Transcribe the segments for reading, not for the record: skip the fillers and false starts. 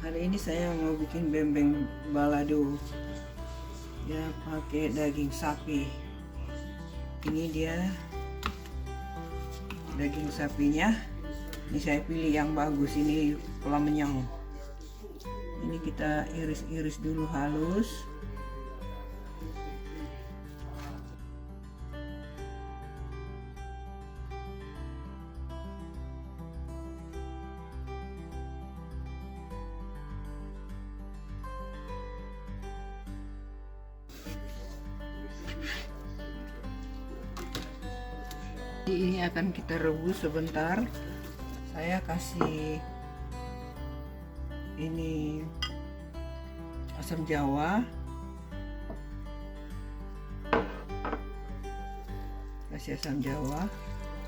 Hari ini saya mau bikin bembeng balado ya, pakai daging sapi. Ini dia daging sapinya. Ini saya pilih yang bagus, ini kolam menyang. Ini kita iris-iris dulu halus. Ini akan kita rebus sebentar. Saya kasih ini asam jawa,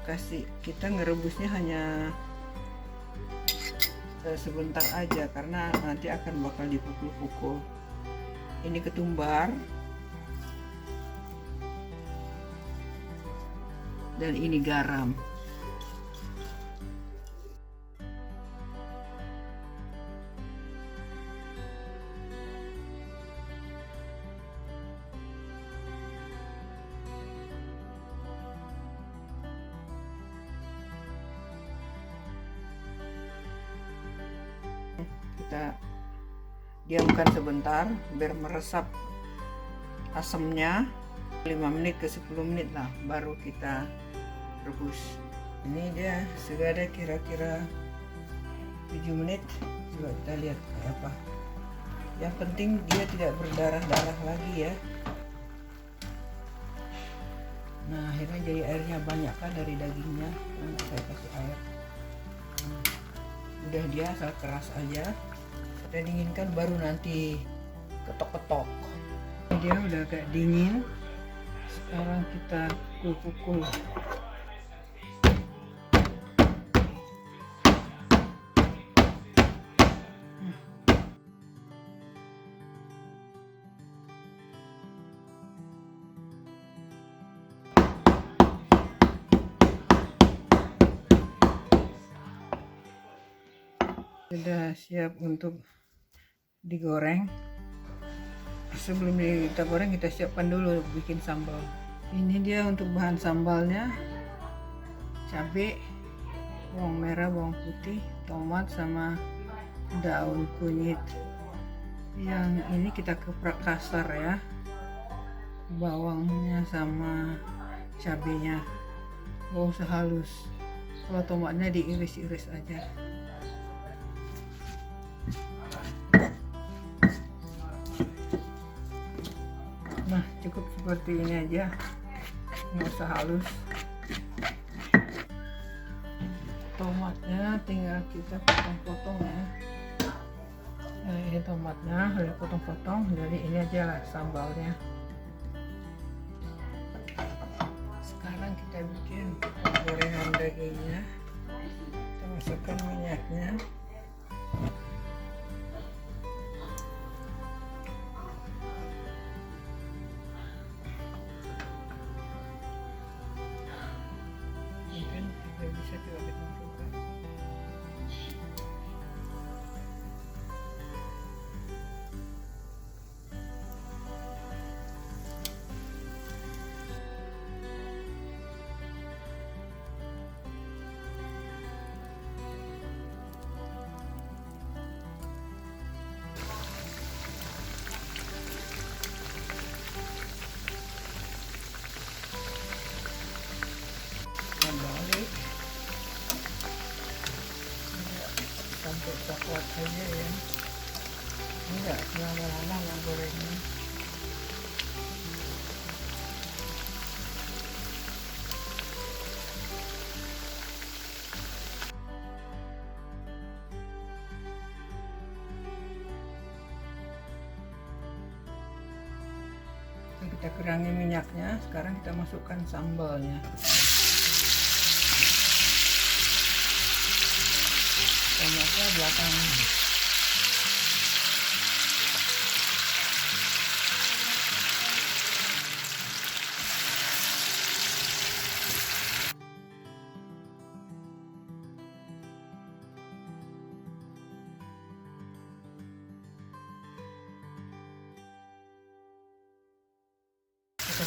kasih kita ngerebusnya hanya sebentar aja karena nanti akan bakal dipukul-pukul. Ini ketumbar dan ini garam. Kita diamkan sebentar biar meresap asamnya, 5 menit ke 10 menit lah, baru kita rebus. Ini dia sudah ada kira-kira 7 menit. Coba kita lihat kayak apa. Yang penting dia tidak berdarah-darah lagi ya. Nah, akhirnya jadi airnya banyak kan dari dagingnya. Nah, saya kasih air. Udah, dia asal keras aja. Kita dinginkan baru nanti ketok-ketok. Dia udah agak dingin. Sekarang kita pukul-pukul. Sudah siap untuk digoreng. Sebelum kita goreng, kita siapkan dulu bikin sambal. Ini dia untuk bahan sambalnya: cabai, bawang merah, bawang putih, tomat, sama daun kunyit. Yang ini kita keprak kasar ya, bawangnya sama cabainya, gak usah halus. Kalau tomatnya diiris-iris aja. Nah, cukup seperti ini aja, nggak usah halus. Tomatnya tinggal kita potong-potong ya. Nah, ini tomatnya udah potong-potong, jadi ini aja lah sambalnya. Sekarang kita bikin gorengan dagingnya. Kita masukkan minyaknya. Bisa coba ditentukan. Balik sampai coklat aja ya, enggak lama-lama gorengnya. Kita kurangi minyaknya. Sekarang kita masukkan sambalnya. Tomatnya belakangan.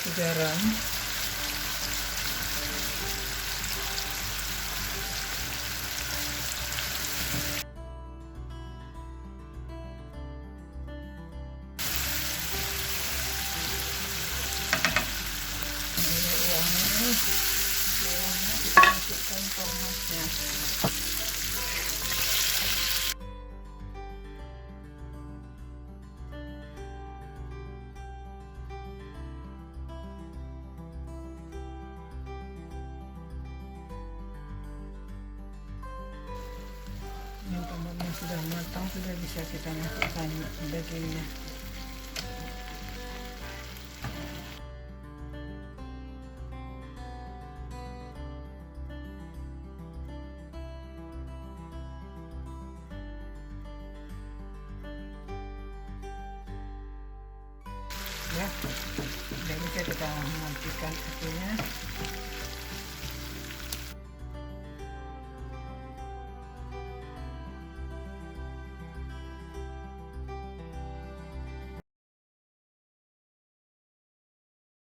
kasih garam. Bawangnya kita masukkan tomatnya. Ini tomatnya sudah matang, sudah bisa kita masukkan dagingnya. Ya, udah bisa kita matikan apinya.